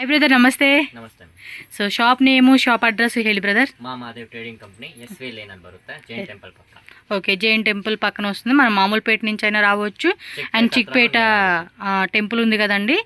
Hi brother नमस्ते नमस्ते सो shop name shop address ಹೇಳಿ ಬ್ರದರ್ మా మాదేవ్ ట్రేడింగ్ కంపెనీ ఎస్వీ లేన్ అని బರುತ್ತೆ జైన్ టెంపుల్ పక్కన ఓకే జైన్ టెంపుల్ పక్కన వస్తుంది మన మామూలుపేట నుంచి అయినా రావచ్చు అండ్ చిక్పేట టెంపుల్ ఉంది కదండి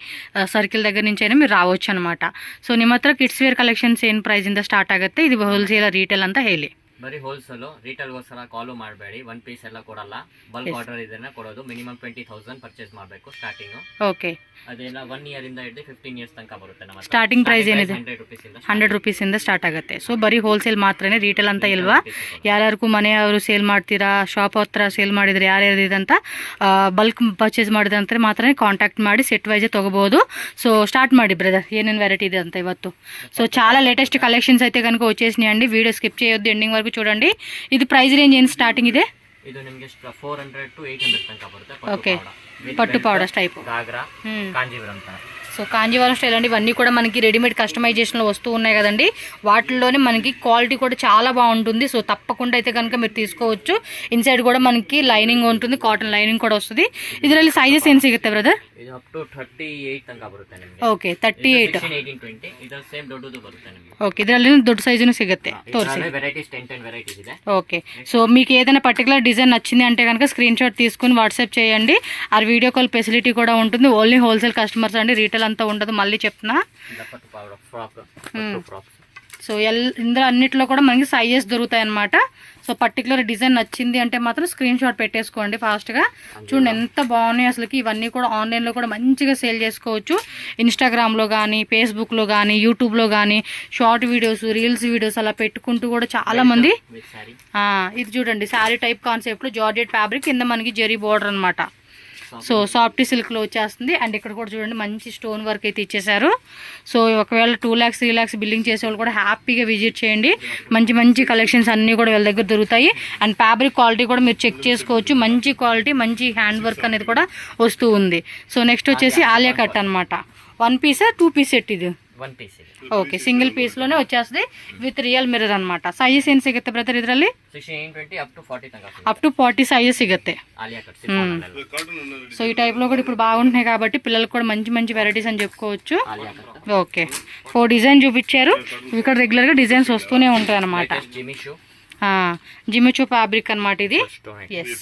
సర్కిల్ దగ్గర నుంచి అయినా మీరు రావచ్చు ಅన్నమాట సో ನಿಮ್ಮ ಹತ್ರ ಕಿಡ್ಸ್ ವೇರ್ ಕಲೆಕ್ಷನ್ಸ್ ಏನು ಪ್ರೈಸ್ ಇಂದ ಸ್ಟಾರ್ಟ್ ಆಗುತ್ತೆ ಇದು ಹೋಲ್ಸೇಲ್ ರಿಟೇಲ್ ಅಂತ ಹೇಳಿ ಬರೀ ಹೋಲ್ಸೇಲ್ ರಿಟೇಲ್ ಗೋಸ್ಕರ ಕಾಲ್ ಮಾಡಬೇಡಿ ಒನ್ ಪೀಸ್ ಎಲ್ಲ ಕೊಡಲ್ಲ ಬಲ್ಕ್ ಆರ್ಡರ್ ಇದನ್ನ ಕೊಡೋದು ಮಿನಿಮಮ್ 20000 ಪರ್ಚೇಸ್ ಮಾಡಬೇಕು ಸ್ಟಾರ್ಟಿಂಗ್ ಓಕೆ ಅದೆಲ್ಲ 1 ಇಯರ್ ಇಂದ ಹಿಡಿದು 15 ಇಯರ್ಸ್ ತನಕ ಬರುತ್ತೆ ನಮ್ಮ ಸ್ಟಾರ್ಟಿಂಗ್ ಪ್ರೈಸ್ ಏನಿದೆ 100 ರೂಪೀಸ್ ಇಂದ ಸ್ಟಾರ್ಟ್ ಆಗುತ್ತೆ ಸೊ ಬರೀ ಹೋಲ್ಸೇಲ್ ಮಾತ್ರನೇ ರಿಟೇಲ್ ಅಂತ ಇಲ್ವಾ ಯಾರ್ಯಾರಿಗೂ ಮನೆಯವರು ಸೇಲ್ ಮಾಡ್ತೀರಾ ಶಾಪ್ ಹತ್ರ ಸೇಲ್ ಮಾಡಿದ್ರೆ ಯಾರ್ಯಾರು ಇದಂತ ಬಲ್ಕ್ ಪರ್ಚೇಸ್ ಮಾಡಿದ್ರೆ ಮಾತ್ರನೇ ಕಾಂಟ್ಯಾಕ್ಟ್ ಮಾಡಿ ಸೆಟ್ ವೈಸ್ ತಗೋಬಹುದು సో స్టార్ట్ ಮಾಡಿ బ్రదర్ ఏనేన్ వెరైటీ ಇದೆ ಅಂತ ಇವತ್ತು సో చాలా లేటెస్ట్ కలెక్షన్స్ అయితే కనుక వచ్చేసినాయండి వీడియో స్కిప్ చేయొద్దు ఎండింగ్ వరకు చూడండి ఇది ప్రైస్ రేంజ్ ಏನು స్టార్టింగ్ ಇದೆ ಇದು ನಿಮಗೆ 400 to 800 ತನಕ ಬರುತ್ತೆ ఓకే పట్టు పౌడర్స్ టైప్ గాగ్రా కాంజీవరం ತರ సో కాంజీవరం స్టైల్ అండి ఇవన్నీ కూడా మనకి రెడీమేడ్ కస్టమైజేషన్లో వస్తూ ఉన్నాయి కదండి వాటిల్లోనే మనకి క్వాలిటీ కూడా చాలా బాగుంటుంది సో తప్పకుండా అయితే కనుక మీరు తీసుకోవచ్చు ఇన్సైడ్ కూడా మనకి లైనింగ్ ఉంటుంది కాటన్ లైనింగ్ కూడా వస్తుంది ಇದರಲ್ಲಿ ಸೈಜಸ್ ಏನು ಸಿಗುತ್ತೆ ಬ್ರದರ್ ಇದು ಅಪ್ ಟು 38 ತನಕ ಬರುತ್ತೆ ನಿಮಗೆ ಓಕೆ 38 18 20 ಇದು ಸೇಮ್ ದೊಡ್ಡದು ಬರುತ್ತೆ ನಿಮಗೆ ఓకే ಇದರಲ್ಲಿ ದೊಡ್ಡ ಸೈಜుನು ಸಿಗುತ್ತೆ ತೋರಿಸಿ వెరైటీస్ 10 వెరైటీస్ ಇದೆ ఓకే సో మీకు ఏదైనా పర్టికులర్ డిజైన్ నచ్చింది అంటే కనుక స్క్రీన్ షాట్ తీసుకుని వాట్సాప్ చేయండి ఆ వీడియో కాల్ ఫెసిలిటీ కూడా ఉంటుంది ఓన్లీ హోల్సేల్ కస్టమర్స్ అండి రీటైల్ అంతా ఉండదు మళ్ళీ చెప్తున్నా సో ఇందులో అన్నిట్లో కూడా మనకి సైజెస్ దొరుకుతాయి అన్నమాట సో పర్టికులర్ డిజైన్ నచ్చింది అంటే మాత్రం స్క్రీన్ షాట్ పెట్టేసుకోండి ఫాస్ట్గా చూడండి ఎంత బాగున్నాయి అసలుకి ఇవన్నీ కూడా ఆన్లైన్లో కూడా మంచిగా సేల్ చేసుకోవచ్చు ఇన్స్టాగ్రామ్లో కానీ ఫేస్బుక్లో కానీ యూట్యూబ్లో కానీ షార్ట్ వీడియోస్ రీల్స్ వీడియోస్ అలా పెట్టుకుంటూ కూడా చాలామంది ఇది చూడండి శారీ టైప్ కాన్సెప్ట్లో జార్జెట్ ఫ్యాబ్రిక్ కింద మనకి జెరీ బోర్డర్ అనమాట సో సాఫ్ట్ సిల్క్లో వచ్చేస్తుంది అండ్ ఇక్కడ కూడా చూడండి మంచి స్టోన్ వర్క్ అయితే ఇచ్చేసారు సో ఒకవేళ 2 lakhs 3 lakhs బిల్లింగ్ చేసే వాళ్ళు కూడా హ్యాపీగా విజిట్ చేయండి మంచి మంచి కలెక్షన్స్ అన్నీ కూడా వీళ్ళ దగ్గర దొరుకుతాయి అండ్ ఫ్యాబ్రిక్ క్వాలిటీ కూడా మీరు చెక్ చేసుకోవచ్చు మంచి క్వాలిటీ మంచి హ్యాండ్ వర్క్ అనేది కూడా వస్తూ ఉంది సో నెక్స్ట్ వచ్చేసి ఆలియా కట్ అనమాట 1 piece 2 piece సెట్ ఇది 1 piece ఓకే సింగిల్ పీస్లోనే వచ్చేస్తుంది విత్ రియల్ ಮಿರರ್ అనమాట ಸೈಜಸ್ ಏನು ಸಿಗುತ್ತೆ ಬ್ರದರ್ ಇದರಲ್ಲಿ 16 20 ಅಪ್ ಟು 40 ತನಕ అప్ టు 40 సైజెస్ సిಗುತ್ತೆ ఆలియా కట్ సో ఈ టైప్లో కూడా ఇప్పుడు బాగుంటున్నాయి కాబట్టి పిల్లలకు కూడా మంచి మంచి వెరైటీస్ అని చెప్పుకోవచ్చు ఓకే 4 డిజైన్ చూపించారు ఇక్కడ రెగ్యులర్గా డిజైన్స్ వస్తూనే ఉంటాయి అన్నమాట జిమిచూ ఫ్యాబ్రిక్ అనమాట ఇది ఎస్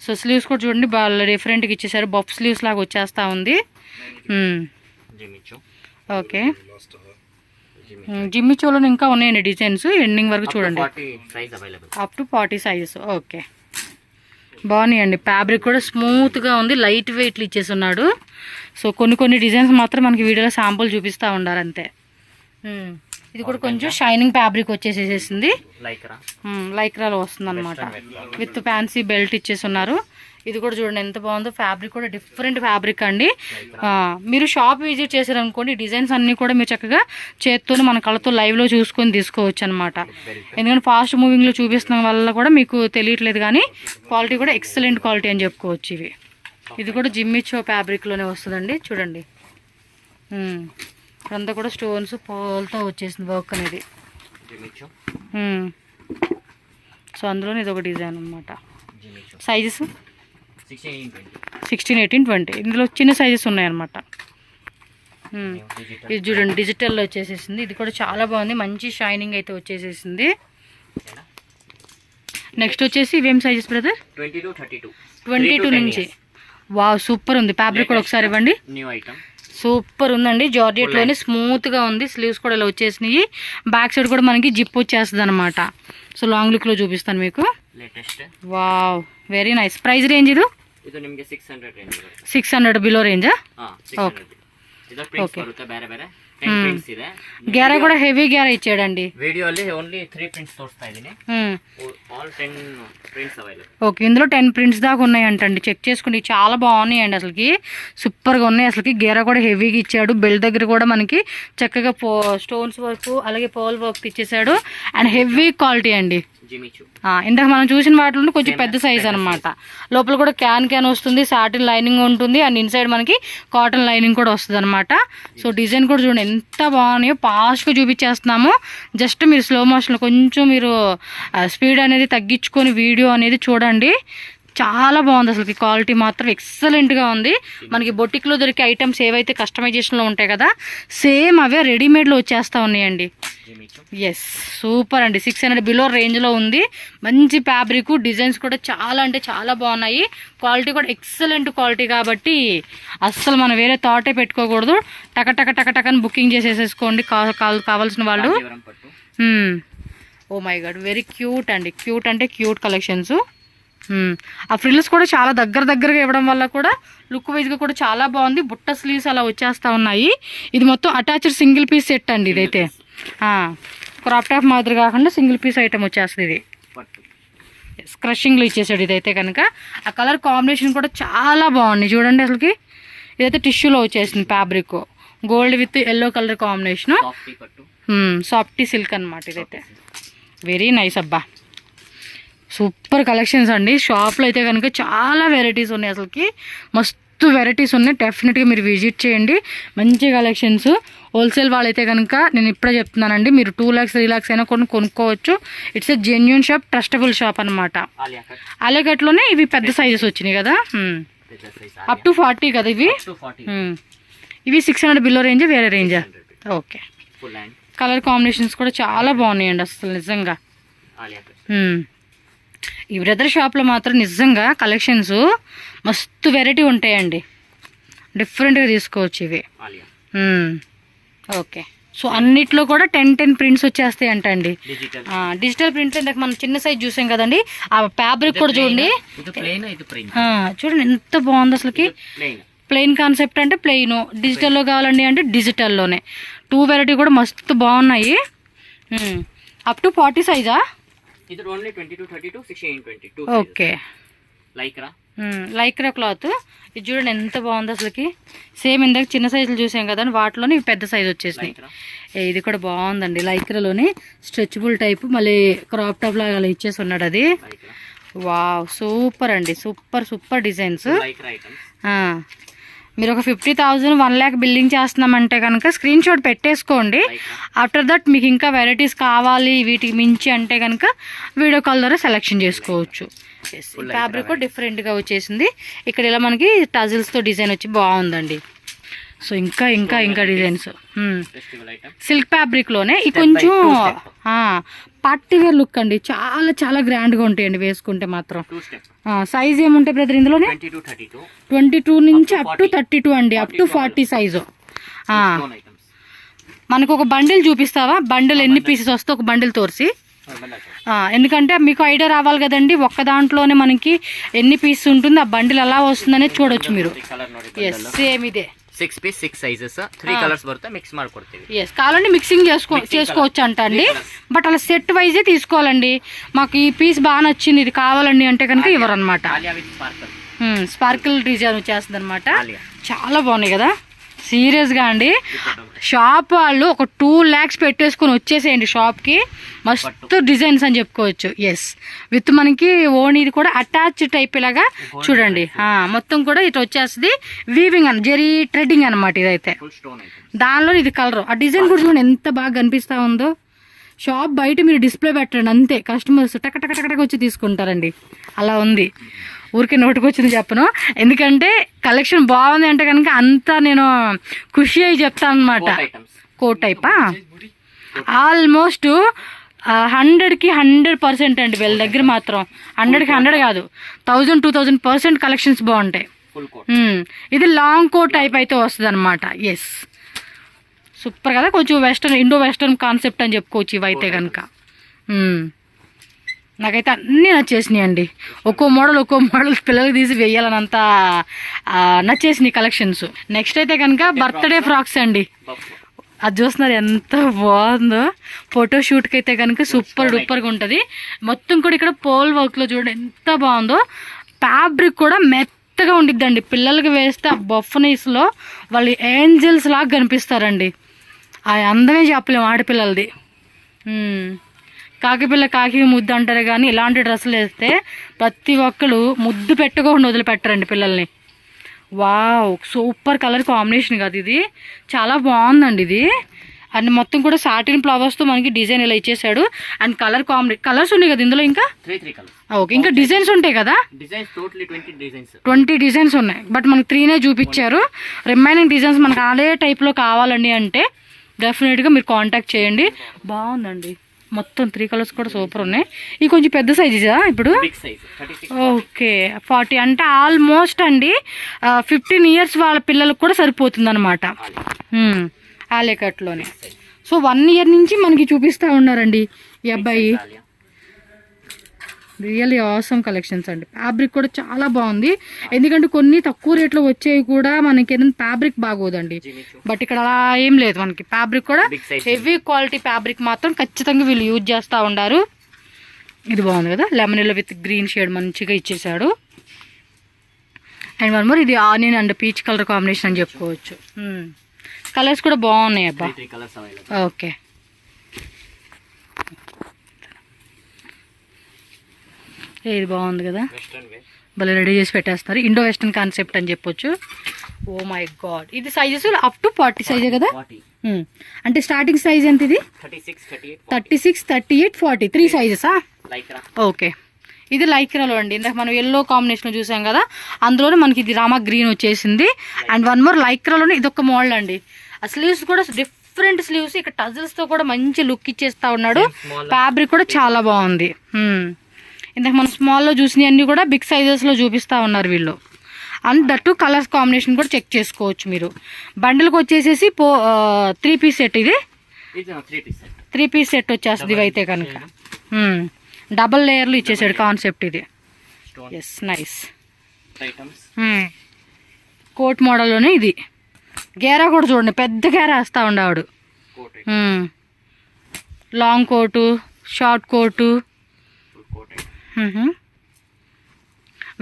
సో స్లీవ్స్ కూడా చూడండి బాగా డిఫరెంట్గా ఇచ్చేసారు బఫ్ స్లీవ్స్ లాగా వచ్చేస్తా ఉంది ఓకే జిమ్మిచోలో ఇంకా ఉన్నాయండి డిజైన్స్ ఎండింగ్ వరకు చూడండి అప్ టు 40 సైజెస్ ఓకే బాగున్నాయండి ఫ్యాబ్రిక్ కూడా స్మూత్గా ఉంది లైట్ వెయిట్లు ఇచ్చేసి ఉన్నాడు సో కొన్ని డిజైన్స్ మాత్రం మనకి వీడియోలో శాంపుల్ చూపిస్తూ ఉండారు అంతే ఇది కూడా కొంచెం షైనింగ్ ఫ్యాబ్రిక్ వచ్చేసేసింది లైక్రాలో వస్తుంది అనమాట విత్ ఫ్యాన్సీ బెల్ట్ ఇచ్చేసి ఉన్నారు ఇది కూడా చూడండి ఎంత బాగుందో ఫ్యాబ్రిక్ కూడా డిఫరెంట్ ఫ్యాబ్రిక్ అండి మీరు షాప్ విజిట్ చేశారనుకోండి డిజైన్స్ అన్నీ కూడా మీరు చక్కగా చేత్తో మన కళ్ళతో లైవ్లో చూసుకొని తీసుకోవచ్చు అనమాట ఎందుకంటే ఫాస్ట్ మూవింగ్లో చూపిస్తున్న వల్ల కూడా మీకు తెలియట్లేదు కానీ క్వాలిటీ కూడా ఎక్సలెంట్ క్వాలిటీ అని చెప్పుకోవచ్చు ఇవి ఇది కూడా జిమ్మిచో ఫ్యాబ్రిక్లోనే వస్తుందండి చూడండి ఇదంతా కూడా స్టోన్స్ పోల్తో వచ్చేసింది వర్క్ అనేది సో అందులోనే ఇది ఒక డిజైన్ అనమాట సైజెస్ 16 18 20 ఇందులో చిన్న సైజెస్ ఉన్నాయన్నమాట ఇది చూడండి డిజిటల్లో వచ్చేసేసింది ఇది కూడా చాలా బాగుంది మంచి షైనింగ్ అయితే వచ్చేసేసింది నెక్స్ట్ వచ్చేసి ఇవేం సైజెస్ బ్రదర్ 22 నుంచి వావ్ సూపర్ ఉంది ఫ్యాబ్రిక్ కూడా ఒకసారి ఇవ్వండి సూపర్ ఉందండి జార్జెట్లోనే స్మూత్గా ఉంది స్లీవ్స్ కూడా ఇలా వచ్చేసినాయి బ్యాక్ సైడ్ కూడా మనకి జిప్ వచ్చేస్తుంది అనమాట సో లాంగ్ లుక్లో చూపిస్తాను మీకు wow very nice price range ఇది ನಿಮಗೆ 600 ರೇಂಜ್ 600 ಬಿಲೋ ರೇಂಜಾ ఓకే ಇದರ ಪ್ರಿಂಟ್ಸ್ ಬರುತ್ತೆ ಬೇರೆ ಬೇರೆ 10 ಪ್ರಿಂಟ್ಸ್ ಇದೆ ಗ್ಯಾರಾ ಕೂಡ ಹೆವಿ ಗ್ಯಾರಾ ಇಚ್ಚಾడండి వీడియో ಅಲ್ಲಿ ఓన్లీ 3 ప్రింట్స్ తోస్తా ಇದೀನಿ ఆల్ 10 ప్రింట్స్ అవైలబుల్ ఓకే ఇందులో 10 ప్రింట్స్ దాకా ఉన్నాయి అంటండి చెక్ చేసుకోండి చాలా బాగున్నాయండి అసలుకి సూపర్గా ఉన్నాయి అసలుకి గేరా కూడా హెవీగా ఇచ్చాడు బెల్ట్ దగ్గర కూడా మనకి చక్కగా స్టోన్స్ వర్క్ అలాగే పోల్ వర్క్ ఇచ్చేసాడు అండ్ హెవీ క్వాలిటీ అండి ఇందాక మనం చూసిన వాటిలో కొంచెం పెద్ద సైజ్ అనమాట లోపల కూడా క్యాన్ వస్తుంది సాటిన్ లైనింగ్ ఉంటుంది అండ్ ఇన్సైడ్ మనకి కాటన్ లైనింగ్ కూడా వస్తుంది అనమాట సో డిజైన్ కూడా చూడండి ఎంత బాగున్నాయో ఫాస్ట్గా చూపించేస్తున్నాము జస్ట్ మీరు స్లో మోషన్లో కొంచెం మీరు స్పీడ్ అనేది తగ్గించుకొని వీడియో అనేది చూడండి చాలా బాగుంది అసలు క్వాలిటీ మాత్రం ఎక్సలెంట్గా ఉంది. మనకి బొటిక్లో దొరికే ఐటమ్స్ ఏవైతే కస్టమైజేషన్లో ఉంటాయి కదా సేమ్ అవే రెడీమేడ్లో వచ్చేస్తూ ఉన్నాయండి. ఎస్ సూపర్ అండి. 600 బిలో రేంజ్లో ఉంది. మంచి ఫ్యాబ్రిక్, డిజైన్స్ కూడా చాలా అంటే చాలా బాగున్నాయి. క్వాలిటీ కూడా ఎక్సలెంట్ క్వాలిటీ కాబట్టి అస్సలు మనం వేరే థాటే పెట్టుకోకూడదు. టక టక టక టకని బుకింగ్ చేసేసేసుకోండి కావాల్సిన వాళ్ళు. Oh my god very cute అండి. క్యూట్ అంటే క్యూట్ కలెక్షన్స్. ఆ ఫ్రిల్స్ కూడా చాలా దగ్గరగా ఇవ్వడం వల్ల కూడా లుక్ వైజ్గా కూడా చాలా బాగుంది. బుట్ట స్లీవ్స్ అలా వచ్చేస్తూ ఉన్నాయి. ఇది మొత్తం అటాచ్డ్ సింగిల్ పీస్ సెట్ అండి. ఇదైతే క్రాప్ టాప్ మాదిరి కాకుండా సింగిల్ పీస్ ఐటమ్ వచ్చేస్తుంది. ఇది స్క్రషింగ్లో ఇచ్చేసాడు. ఇదైతే కనుక ఆ కలర్ కాంబినేషన్ కూడా చాలా బాగుంది చూడండి. అసలుకి ఇదైతే టిష్యూలో వచ్చేసింది fabric. Gold with yellow colour combination. Softy silk అనమాట. ఇదైతే వెరీ నైస్ అబ్బా. సూపర్ కలెక్షన్స్ అండి. షాప్లో అయితే కనుక చాలా వెరైటీస్ ఉన్నాయి. అసలుకి మస్తు వెరైటీస్ ఉన్నాయి. డెఫినెట్గా మీరు విజిట్ చేయండి. మంచి కలెక్షన్స్. హోల్సేల్ వాళ్ళైతే కనుక నేను ఇప్పుడే చెప్తున్నానండి, మీరు 2 lakhs 3 lakhs అయినా కొనుక్కోవచ్చు. It's a genuine shop, trustable shop అనమాట. అలేకట్లోనే ఇవి పెద్ద సైజెస్ వచ్చినాయి కదా, అప్ టు 40 కదా ఇవి. ఇవి 600 బిలో రేంజ్, వేరే రేంజా? ఓకే. కలర్ కాంబినేషన్స్ కూడా చాలా బాగున్నాయండి అసలు నిజంగా. ఈ బ్రదర్ షాప్లో మాత్రం నిజంగా కలెక్షన్స్ మస్తు వెరైటీ ఉంటాయండి. డిఫరెంట్గా తీసుకోవచ్చు ఇవి. ఓకే. సో అన్నిట్లో కూడా 10 ప్రింట్స్ వచ్చేస్తాయి అంటండి. డిజిటల్ ప్రింట్ ఇందాక మనం చిన్న సైజ్ చూసాం కదండి. ఆ ఫ్యాబ్రిక్ కూడా చూడండి, చూడండి ఎంత బాగుంది అసలుకి. ప్లెయిన్ కాన్సెప్ట్ అంటే ప్లెయిన్, డిజిటల్లో కావాలండి అంటే డిజిటల్లోనే. 2 వెరైటీ కూడా మస్తు బాగున్నాయి. అప్ టు 40 సైజా? ఓకే. Lycra cloth. ఇది చూడండి ఎంత బాగుంది అసలుకి. సేమ్ ఇందాక చిన్న సైజులు చూసాం కదా, వాటిలోనే పెద్ద సైజు వచ్చేసినాయి. ఇది కూడా బాగుందండి. లైక్రాలోనే స్ట్రెచబుల్ టైప్, మళ్ళీ క్రాప్ టాప్ లాగా అలా ఇచ్చేసి ఉన్నాడు అది. వావ్ సూపర్ అండి. Super designs. మీరు ఒక 50,000 1 lakh బిల్లింగ్ చేస్తున్నామంటే కనుక స్క్రీన్ షాట్ పెట్టేసుకోండి. ఆఫ్టర్ దట్ మీకు ఇంకా వెరైటీస్ కావాలి వీటికి మించి అంటే కనుక వీడియో కాల్ ద్వారా సెలెక్షన్ చేసుకోవచ్చు. ఫ్యాబ్రిక్ డిఫరెంట్గా వచ్చేసింది. ఇక్కడ ఇలా మనకి టజిల్స్తో డిజైన్ వచ్చి బాగుందండి. సో ఇంకా డిజైన్స్ సిల్క్ ఫ్యాబ్రిక్లోనే. ఇది కొంచెం పార్టీ వేర్ లుక్ అండి. చాలా గ్రాండ్గా ఉంటాయండి వేసుకుంటే మాత్రం. సైజ్ ఏముంటాయి బ్రదర్ ఇందులోనే? 22 నుంచి అప్ టు 32 అండి, అప్ టు 40 సైజు. మనకు ఒక బండిల్ చూపిస్తావా? బండిల్ ఎన్ని పీసెస్ వస్తే ఒక బండిల్ తోరిసి, ఎందుకంటే మీకు ఐడియా రావాలి కదండి. ఒక్క దాంట్లోనే మనకి ఎన్ని పీసెస్ ఉంటుంది, ఆ బండిల్ ఎలా వస్తుందనే చూడొచ్చు మీరు. ఎస్ సేమ్ ఇదే 6 పీస్ 6 సైజెస్ 3 కలర్స్ బರುತ್ತೆ, మిక్స్ ಮಾಡ್ಕೊಡ್ತೀವಿ. ఎస్ కావాలంటే మిక్సింగ్ చేసుకోవచ్చు అంట అండి. బట్ అలా సెట్ వైజే తీసుకోవాలండి. మాకు ఈ పీస్ బాగా నచ్చింది ఇది కావాలండి అంటే కనుక ఇవ్వరనమాట. స్పార్కిల్ డిజైన్ వచ్చేస్తుంది అనమాట. చాలా బాగున్నాయి కదా సీరియస్గా అండి. షాప్ వాళ్ళు ఒక 2 lakhs పెట్టేసుకొని వచ్చేసేయండి షాప్కి. మస్తు డిజైన్స్ అని చెప్పుకోవచ్చు. ఎస్ విత్ మనకి ఓణీది కూడా అటాచ్ టైప్ లాగా చూడండి. మొత్తం కూడా ఇటు వచ్చేస్తుంది వీవింగ్ అని జెరీ థ్రెడ్డింగ్ అనమాట. ఇదైతే దానిలో ఇది కలర్. ఆ డిజైన్ కూడా చూడండి ఎంత బాగా కనిపిస్తూ ఉందో. షాప్ బయట మీరు డిస్ప్లే పెట్టండి అంతే, కస్టమర్స్ టక టక టక వచ్చి తీసుకుంటారండి. అలా ఉంది. ఊరికే నోటికి వచ్చింది చెప్పను, ఎందుకంటే కలెక్షన్ బాగుంది అంటే కనుక అంతా నేను ఖుషి అయ్యి చెప్తాను అనమాట. కోట్ టైపా ఆల్మోస్ట్ 100కి 100% అండి. వీళ్ళ దగ్గర మాత్రం 100కి 100 కాదు 1000-2000% కలెక్షన్స్ బాగుంటాయి. ఇది లాంగ్ కోట్ టైప్ అయితే వస్తుంది అనమాట. ఎస్ సూపర్ కదా. కొంచెం ఇండో వెస్టర్న్ కాన్సెప్ట్ అని చెప్పుకోవచ్చు ఇవైతే కనుక. నాకైతే అన్నీ నచ్చేసినాయి అండి. ఒక్కో మోడల్ పిల్లలకి తీసి వేయాలనంత నచ్చేసినాయి కలెక్షన్స్. నెక్స్ట్ అయితే కనుక బర్త్డే ఫ్రాక్స్ అండి. అది చూస్తున్నారు ఎంత బాగుందో. ఫోటోషూట్కి అయితే కనుక సూపర్ డూపర్గా ఉంటుంది. మొత్తం కూడా ఇక్కడ పోల్ వర్క్లో చూడండి ఎంత బాగుందో. ఫ్యాబ్రిక్ కూడా మెత్తగా ఉండిద్దండి. పిల్లలకి వేస్తే ఆ బఫ్నీస్లో వాళ్ళు ఏంజల్స్ లాగా కనిపిస్తారండి. ఆ అందమే చెప్పలేము ఆడపిల్లలది. కాకి ముద్దు అంటారు కానీ ఇలాంటి డ్రెస్సులు వేస్తే ప్రతి ఒక్కరు ముద్దు పెట్టుకోకుండా వదిలిపెట్టరండి పిల్లల్ని. వావ్ సూపర్ కలర్ కాంబినేషన్ కదా ఇది. చాలా బాగుందండి ఇది. అండ్ మొత్తం కూడా సాటిన్ ఫ్లవర్స్తో మనకి డిజైన్ ఇలా ఇచ్చేసాడు. అండ్ కలర్స్ ఉన్నాయి కదా ఇందులో, ఇంకా 3 కలర్స్. ఓకే, ఇంకా డిజైన్స్ ఉంటాయి కదా? డిజైన్స్ టోటలీ 20 డిజైన్స్ ఉన్నాయి, బట్ మనకి 3నే చూపించారు. రిమైనింగ్ డిజైన్స్ మనకు అదే టైప్లో కావాలండి అంటే డెఫినెట్గా మీరు కాంటాక్ట్ చేయండి. బాగుందండి, మొత్తం 3 కలర్స్ కూడా సూపర్ ఉన్నాయి. ఇవి కొంచెం పెద్ద సైజా ఇప్పుడు? ఓకే, 40 అంటే ఆల్మోస్ట్ అండి 15 ఇయర్స్ వాళ్ళ పిల్లలకు కూడా సరిపోతుంది అనమాట ఆలేకట్లోనే. సో 1 ఇయర్ నుంచి మనకి చూపిస్తూ ఉన్నారండి ఈ అబ్బాయి. రియల్లీ ఆసమ్ కలెక్షన్స్ అండి. ఫ్యాబ్రిక్ కూడా చాలా బాగుంది, ఎందుకంటే కొన్ని తక్కువ రేట్లో వచ్చేవి కూడా మనకి ఏదైనా ఫ్యాబ్రిక్ బాగోదండి, బట్ ఇక్కడ అలా ఏం లేదు. మనకి ఫ్యాబ్రిక్ కూడా హెవీ క్వాలిటీ ఫ్యాబ్రిక్ మాత్రం ఖచ్చితంగా వీళ్ళు యూజ్ చేస్తూ ఉన్నారు. ఇది బాగుంది కదా, lemon yellow with green shade మంచిగా ఇచ్చేసాడు. అండ్ 1 మోర్, ఇది onion and peach colour combination అని చెప్పుకోవచ్చు. కలర్స్ కూడా బాగున్నాయి అబ్బా. ఓకే, ఇది బాగుంది కదా, భలే రెడీ చేసి పెట్టేస్తున్నారు. ఇండో వెస్టర్న్ కాన్సెప్ట్ అని చెప్పొచ్చు. ఓ మై గాడ్, ఇది సైజెస్ అప్ టు 40 సైజే కదా? అంటే స్టార్టింగ్ సైజ్ ఎంత ఇది? 36, 38, 40 3 సైజెసా? ఓకే, ఇది లైక్రాలో అండి. ఇందాక మనం ఎల్లో కాంబినేషన్ చూసాం కదా, అందులోనే మనకి ఇది రామా గ్రీన్ వచ్చేసింది. అండ్ 1 మోర్, లైక్రాలోనే ఇది ఒక మోడల్ అండి. ఆ స్లీవ్స్ కూడా డిఫరెంట్ స్లీవ్స్, ఇక్కడ టజల్స్తో కూడా మంచి లుక్ ఇచ్చేస్తా ఉన్నాడు. ఫ్యాబ్రిక్ కూడా చాలా బాగుంది. ఇందాక మనం స్మాల్లో చూసినవి అన్నీ కూడా బిగ్ సైజెస్లో చూపిస్తూ ఉన్నారు వీళ్ళు. అండ్ దట్టు కలర్స్ కాంబినేషన్ కూడా చెక్ చేసుకోవచ్చు మీరు. బండిల్కి వచ్చేసేసి 3 పీస్ సెట్, ఇది 3 పీస్ సెట్ వచ్చేస్తుంది ఇవి అయితే కనుక. డబల్ లేయర్లు ఇచ్చేసాడు కాన్సెప్ట్ ఇది. Yes, nice. కోట్ మోడల్లోనే ఇది. గేరా కూడా చూడండి, పెద్ద గేరా వేస్తూ ఉండేవాడు. Long coat, short coat,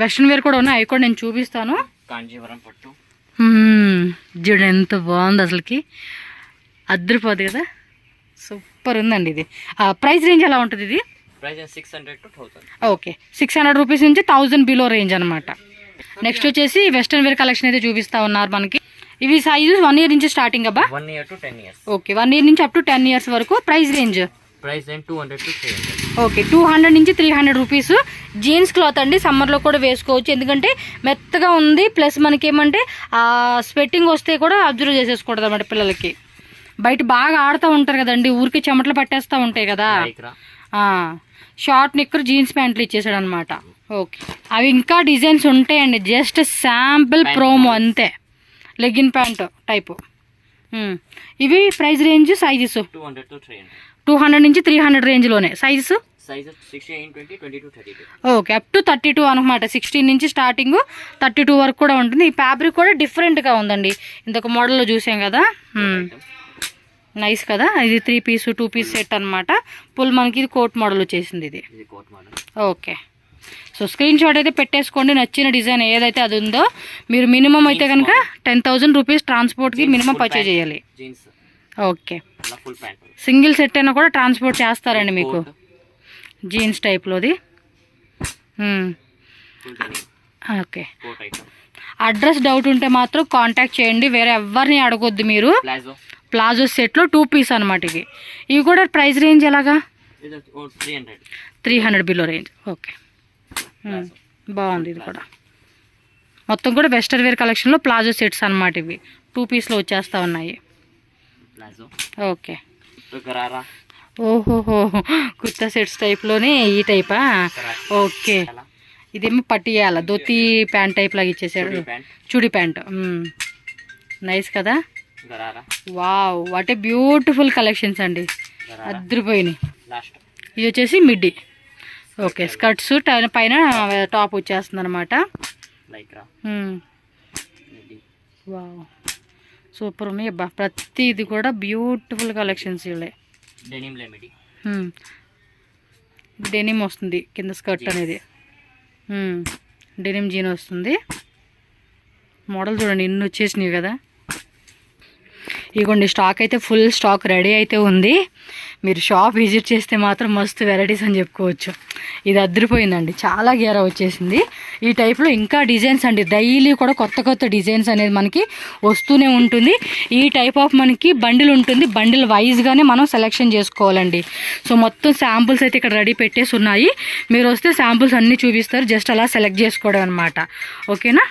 western wear కూడా ఉన్నాయి, అవి కూడా నేను చూపిస్తాను. కాంజీవరం పట్టు చూడండి ఎంత బాగుంది, అసలుకి అద్దరిపోదు కదా, సూపర్ ఉందండి ఇది. ప్రైస్ రేంజ్ ఎలా ఉంటుంది ఇది? Price 600 to 1000. ఓకే, 600 రూపీస్ నుంచి 1000 బిలో రేంజ్ అనమాట. నెక్స్ట్ వచ్చేసి వెస్ట్రన్ వేర్ కలెక్షన్ అయితే చూపిస్తా ఉన్నారు మనకి. ఇవి సైజు 1 ఇయర్ నుంచి స్టార్టింగ్ అబ్బా? 1 year to 10 years. Okay, 1 year నుంచి అప్ టు 10 ఇయర్స్ వరకు. Price range 200 to 300. ఓకే, 200 నుంచి 300 రూపీస్. జీన్స్ క్లాత్ అండి, సమ్మర్లో కూడా వేసుకోవచ్చు, ఎందుకంటే మెత్తగా ఉంది. ప్లస్ మనకి ఏమంటే స్వెట్టింగ్ వస్తే కూడా అబ్జర్వ్ చేసేసుకోవడం అనమాట పిల్లలకి. బయట బాగా ఆడుతూ ఉంటారు కదండి, ఊరికి చెమటలు పట్టేస్తూ ఉంటాయి కదా. షార్ట్ నిక్కర్ జీన్స్ ప్యాంట్లు ఇచ్చేసాడు అనమాట. ఓకే, అవి ఇంకా డిజైన్స్ ఉంటాయండి, జస్ట్ శాంపుల్ ప్రోమో అంతే. Legging pant type. ఇవి ప్రైస్ రేంజ్ సైజెస్ 200 నుంచి 300 రేంజ్లోనే. సైజెస్ 16, 20, 22, 32. ఓకే, అప్ టు 32 అనమాట. 16 నుంచి స్టార్టింగ్ 32 వరకు కూడా ఉంటుంది. ఈ ఫ్యాబ్రిక్ కూడా డిఫరెంట్గా ఉందండి, ఇంకొక మోడల్లో చూసాం కదా. నైస్ కదా, ఇది 3 పీస్ 2 పీస్ సెట్ అనమాట. ఫుల్ మనకి ఇది కోట్ మోడల్ వచ్చేసింది ఇది. ఓకే, సో స్క్రీన్ షాట్ అయితే పెట్టేసుకోండి, నచ్చిన డిజైన్ ఏదైతే అది ఉందో. మీరు మినిమం అయితే కనుక 10,000 రూపీస్ ట్రాన్స్పోర్ట్కి మినిమం పర్చేజ్ చేయాలి. ఓకే, సింగిల్ సెట్ అయినా కూడా ట్రాన్స్పోర్ట్ చేస్తారండి మీకు. జీన్స్ టైప్లోది. ఓకే, అడ్రస్ డౌట్ ఉంటే మాత్రం కాంటాక్ట్ చేయండి, వేరే ఎవరిని అడగొద్దు మీరు. ప్లాజో సెట్లో 2 పీస్ అనమాట ఇవి. ఇవి కూడా ప్రైస్ రేంజ్ ఎలాగా? 300 బిలో రేంజ్. ఓకే, బాగుంది ఇది కూడా. మొత్తం కూడా వెస్టర్న్ వేర్ కలెక్షన్లో ప్లాజో సెట్స్ అనమాట ఇవి. 2 పీస్లో వచ్చేస్తూ ఉన్నాయి. ఓకే, ఓహోహో, కుర్తా సెట్స్ టైప్లోనే ఈ టైపా? ఓకే, ఇదేమో పట్టియాల ధోతి ప్యాంట్ టైప్ లాగా ఇచ్చేసాడు, చుడి ప్యాంట్. నైస్ కదా. Wow, what a beautiful collections అండి, అద్దరిపోయినాయి. ఇది వచ్చేసి మిడ్డీ. ఓకే, స్కర్ట్స్ పైన టాప్ వచ్చేస్తుంది అనమాట. వావ్, సూపర్ ఉన్నాయి అబ్బా, ప్రతిది కూడా బ్యూటిఫుల్ కలెక్షన్స్ ఇవి. డెనిమ్ వస్తుంది కింద స్కర్ట్ అనేది. డెనిమ్ జీన్ వస్తుంది. మోడల్ చూడండి, ఇన్ని వచ్చేసినాయి కదా. ఇగోండి స్టాక్ అయితే ఫుల్ స్టాక్ రెడీ అయితే ఉంది. మీరు షాప్ విజిట్ చేస్తే మాత్రం మస్తు వెరైటీస్ అని చెప్పుకోవచ్చు. ఇది అదిరిపోయిందండి, చాలా గేరా వచ్చేసింది. ఈ టైప్లో ఇంకా డిజైన్స్ అండి, డైలీ కూడా కొత్త కొత్త డిజైన్స్ అనేది మనకి వస్తూనే ఉంటుంది. ఈ టైప్ ఆఫ్ మనకి బండిల్ ఉంటుంది, బండిల్ వైజ్గానే మనం సెలెక్షన్ చేసుకోవాలండి. సో మొత్తం శాంపుల్స్ అయితే ఇక్కడ రెడీ పెట్టేసి ఉన్నాయి. మీరు వస్తే శాంపుల్స్ అన్నీ చూపిస్తారు, జస్ట్ అలా సెలెక్ట్ చేసుకోవడం అనమాట. ఓకేనా.